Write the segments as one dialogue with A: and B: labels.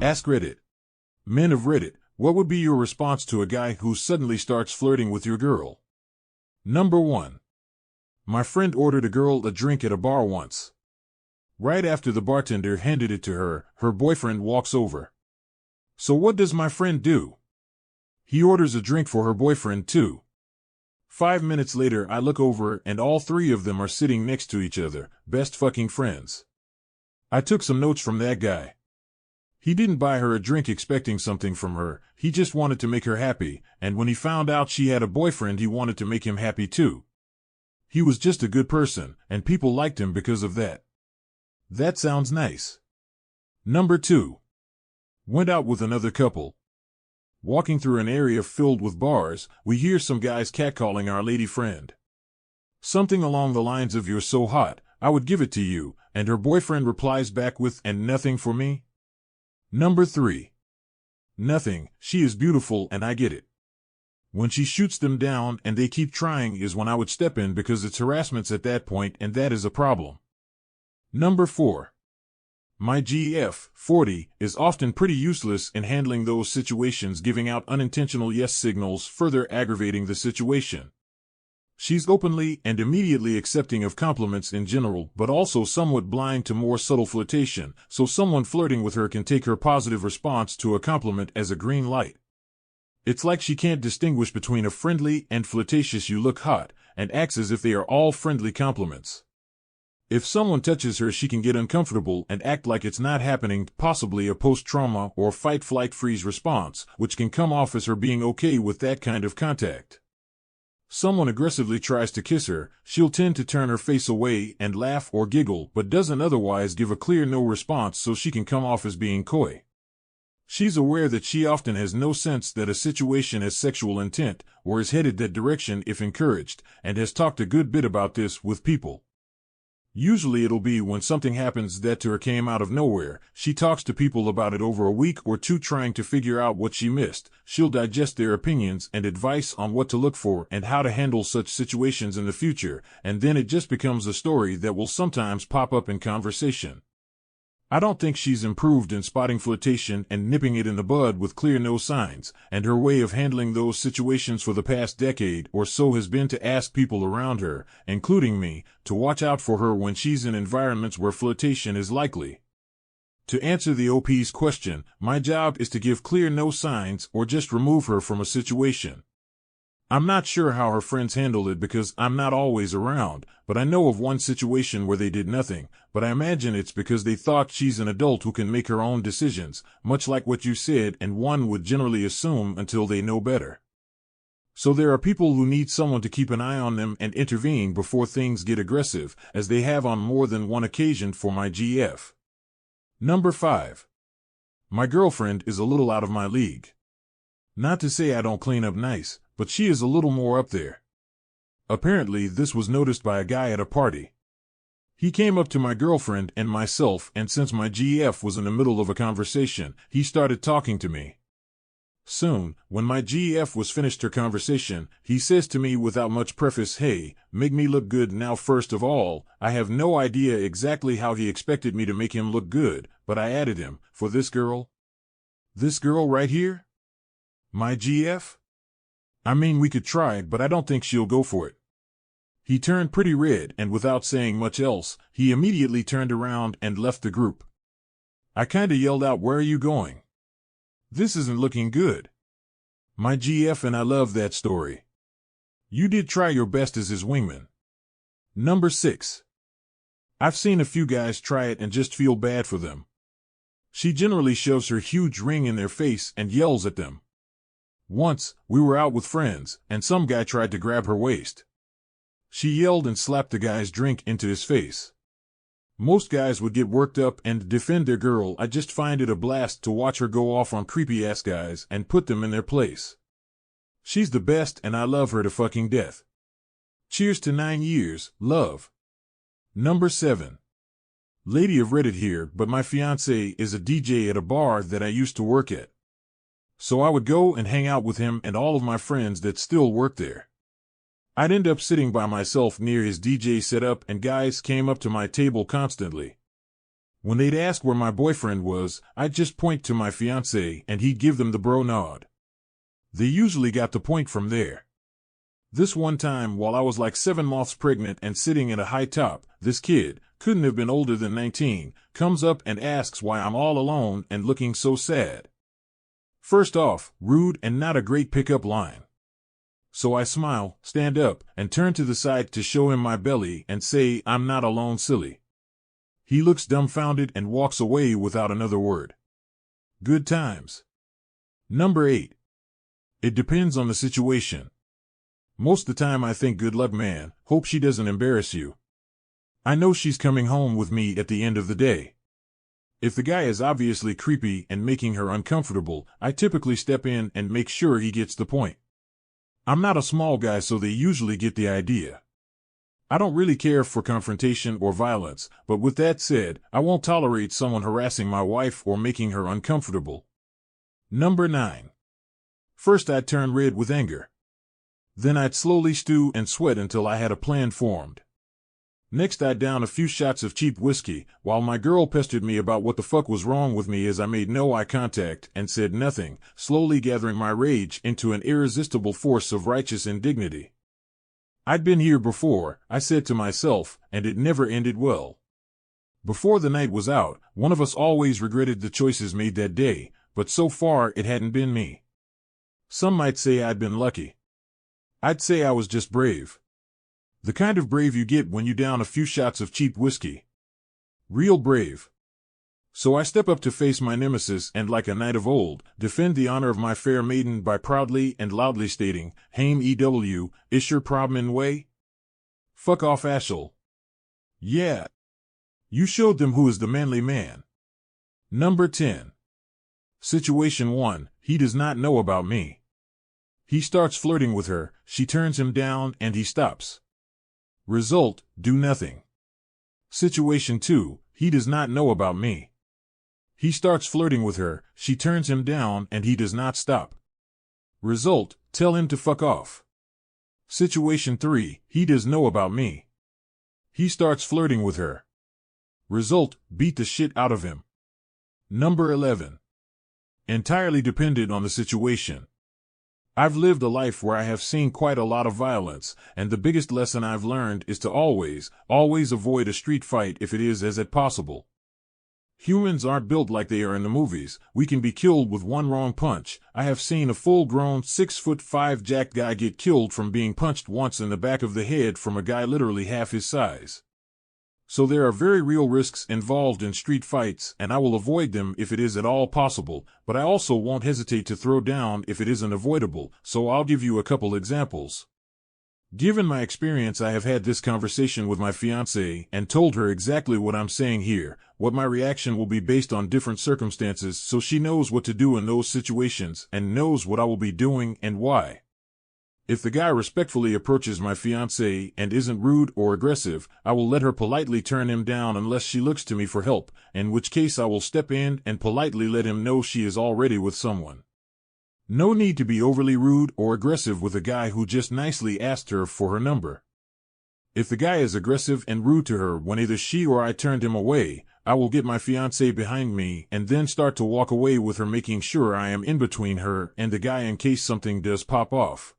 A: AskReddit. Men of Reddit, what would be your response to a guy who suddenly starts flirting with your girl? Number 1. My friend ordered a girl a drink at a bar once. Right after the bartender handed it to her, her boyfriend walks over. So what does my friend do? He orders a drink for her boyfriend too. 5 minutes later I look over and all three of them are sitting next to each other, best fucking friends. I took some notes from that guy. He didn't buy her a drink expecting something from her, he just wanted to make her happy, and when he found out she had a boyfriend he wanted to make him happy too. He was just a good person, and people liked him because of that. That sounds nice. Number 2. Went out with another couple. Walking through an area filled with bars, we hear some guys catcalling our lady friend. Something along the lines of "You're so hot, I would give it to you," and her boyfriend replies back with "And nothing for me?" Number 3. Nothing, she is beautiful and I get it. When she shoots them down and they keep trying is when I would step in because it's harassment at that point and that is a problem. Number 4. My GF, 40, is often pretty useless in handling those situations, giving out unintentional yes signals, further aggravating the situation. She's openly and immediately accepting of compliments in general, but also somewhat blind to more subtle flirtation, so someone flirting with her can take her positive response to a compliment as a green light. It's like she can't distinguish between a friendly and flirtatious "you look hot," and acts as if they are all friendly compliments. If someone touches her she can get uncomfortable and act like it's not happening, possibly a post-trauma or fight-flight-freeze response, which can come off as her being okay with that kind of contact. Someone aggressively tries to kiss her, she'll tend to turn her face away and laugh or giggle, but doesn't otherwise give a clear no response so she can come off as being coy. She's aware that she often has no sense that a situation has sexual intent, or is headed that direction if encouraged, and has talked a good bit about this with people. Usually it'll be when something happens that to her came out of nowhere, she talks to people about it over a week or two trying to figure out what she missed, she'll digest their opinions and advice on what to look for and how to handle such situations in the future, and then it just becomes a story that will sometimes pop up in conversation. I don't think she's improved in spotting flirtation and nipping it in the bud with clear no signs, and her way of handling those situations for the past decade or so has been to ask people around her, including me, to watch out for her when she's in environments where flirtation is likely. To answer the OP's question, my job is to give clear no signs or just remove her from a situation. I'm not sure how her friends handle it because I'm not always around, but I know of one situation where they did nothing, but I imagine it's because they thought she's an adult who can make her own decisions, much like what you said, and one would generally assume until they know better. So there are people who need someone to keep an eye on them and intervene before things get aggressive, as they have on more than one occasion for my GF. Number 5. My girlfriend is a little out of my league. Not to say I don't clean up nice, but she is a little more up there. Apparently this was noticed by a guy at a party. He came up to my girlfriend and myself, and since my GF was in the middle of a conversation, he started talking to me. Soon, when my GF was finished her conversation, he says to me without much preface, "Hey, make me look good." Now first of all, I have no idea exactly how he expected me to make him look good, but I added him, "For this girl?" "This girl right here?" "My GF?" "I mean, we could try, but I don't think she'll go for it." He turned pretty red, and without saying much else, he immediately turned around and left the group. I kinda yelled out, "Where are you going? This isn't looking good." My GF and I love that story. You did try your best as his wingman. Number 6. I've seen a few guys try it and just feel bad for them. She generally shoves her huge ring in their face and yells at them. Once, we were out with friends, and some guy tried to grab her waist. She yelled and slapped the guy's drink into his face. Most guys would get worked up and defend their girl. I just find it a blast to watch her go off on creepy-ass guys and put them in their place. She's the best and I love her to fucking death. Cheers to 9 years, love. Number 7. Lady of Reddit here, but my fiancé is a DJ at a bar that I used to work at. So I would go and hang out with him and all of my friends that still work there. I'd end up sitting by myself near his DJ setup and guys came up to my table constantly. When they'd ask where my boyfriend was, I'd just point to my fiancé and he'd give them the bro nod. They usually got the point from there. This one time, while I was like 7 months pregnant and sitting in a high top, this kid, couldn't have been older than 19, comes up and asks why I'm all alone and looking so sad. First off, rude and not a great pickup line. So I smile, stand up, and turn to the side to show him my belly and say, "I'm not alone, silly." He looks dumbfounded and walks away without another word. Good times. Number 8. It depends on the situation. Most of the time I think, good luck, man, hope she doesn't embarrass you. I know she's coming home with me at the end of the day. If the guy is obviously creepy and making her uncomfortable, I typically step in and make sure he gets the point. I'm not a small guy, so they usually get the idea. I don't really care for confrontation or violence, but with that said, I won't tolerate someone harassing my wife or making her uncomfortable. Number 9. First I'd turn red with anger. Then I'd slowly stew and sweat until I had a plan formed. Next I'd down a few shots of cheap whiskey, while my girl pestered me about what the fuck was wrong with me as I made no eye contact and said nothing, slowly gathering my rage into an irresistible force of righteous indignity. I'd been here before, I said to myself, and it never ended well. Before the night was out, one of us always regretted the choices made that day, but so far it hadn't been me. Some might say I'd been lucky. I'd say I was just brave. The kind of brave you get when you down a few shots of cheap whiskey. Real brave. So I step up to face my nemesis and, like a knight of old, defend the honor of my fair maiden by proudly and loudly stating, "Haim EW, is your problem way? Fuck off, Ashel. Yeah. You showed them who is the manly man." Number 10. Situation 1, he does not know about me. He starts flirting with her, she turns him down and he stops. Result, do nothing. Situation 2, he does not know about me. He starts flirting with her, she turns him down and he does not stop. Result, tell him to fuck off. Situation 3, he does know about me. He starts flirting with her. Result, beat the shit out of him. Number 11. Entirely dependent on the situation. I've lived a life where I have seen quite a lot of violence, and the biggest lesson I've learned is to always avoid a street fight if it is as it possible. Humans aren't built like they are in the movies. We can be killed with one wrong punch. I have seen a full-grown 6'5" jacked guy get killed from being punched once in the back of the head from a guy literally half his size. So there are very real risks involved in street fights, and I will avoid them if it is at all possible, but I also won't hesitate to throw down if it isn't avoidable, so I'll give you a couple examples. Given my experience, I have had this conversation with my fiancée and told her exactly what I'm saying here, what my reaction will be based on different circumstances, so she knows what to do in those situations and knows what I will be doing and why. If the guy respectfully approaches my fiancée and isn't rude or aggressive, I will let her politely turn him down unless she looks to me for help, in which case I will step in and politely let him know she is already with someone. No need to be overly rude or aggressive with a guy who just nicely asked her for her number. If the guy is aggressive and rude to her when either she or I turned him away, I will get my fiancée behind me and then start to walk away with her, making sure I am in between her and the guy in case something does pop off.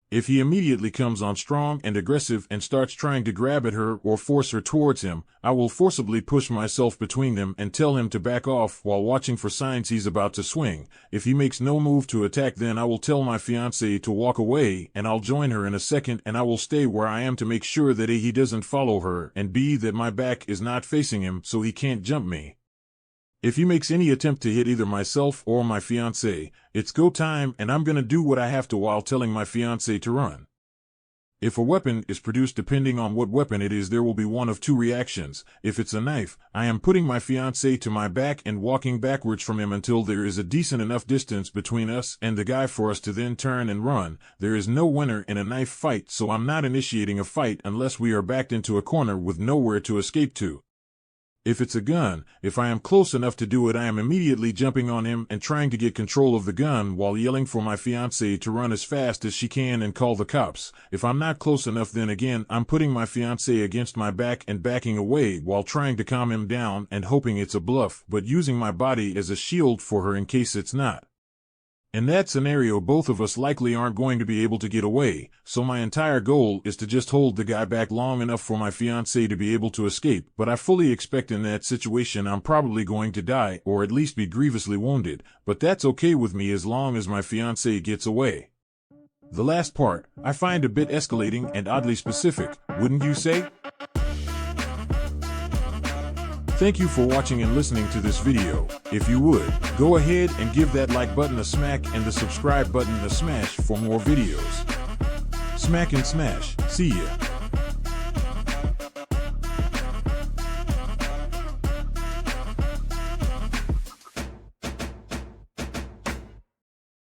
A: If he immediately comes on strong and aggressive and starts trying to grab at her or force her towards him, I will forcibly push myself between them and tell him to back off while watching for signs he's about to swing. If he makes no move to attack, then I will tell my fiancée to walk away and I'll join her in a second, and I will stay where I am to make sure that A, he doesn't follow her, and B, that my back is not facing him so he can't jump me. If he makes any attempt to hit either myself or my fiancée, it's go time, and I'm gonna do what I have to while telling my fiancée to run. If a weapon is produced, depending on what weapon it is, there will be one of two reactions. If it's a knife, I am putting my fiancé to my back and walking backwards from him until there is a decent enough distance between us and the guy for us to then turn and run. There is no winner in a knife fight, so I'm not initiating a fight unless we are backed into a corner with nowhere to escape to. If it's a gun, if I am close enough to do it, I am immediately jumping on him and trying to get control of the gun while yelling for my fiancée to run as fast as she can and call the cops. If I'm not close enough, then again, I'm putting my fiancée against my back and backing away while trying to calm him down and hoping it's a bluff, but using my body as a shield for her in case it's not. In that scenario, both of us likely aren't going to be able to get away, so my entire goal is to just hold the guy back long enough for my fiancée to be able to escape, but I fully expect in that situation I'm probably going to die or at least be grievously wounded, but that's okay with me as long as my fiancée gets away. The last part, I find a bit escalating and oddly specific, wouldn't you say? Thank you for watching and listening to this video. If you would, go ahead and give that like button a smack and the subscribe button a smash for more videos. Smack and smash. See ya.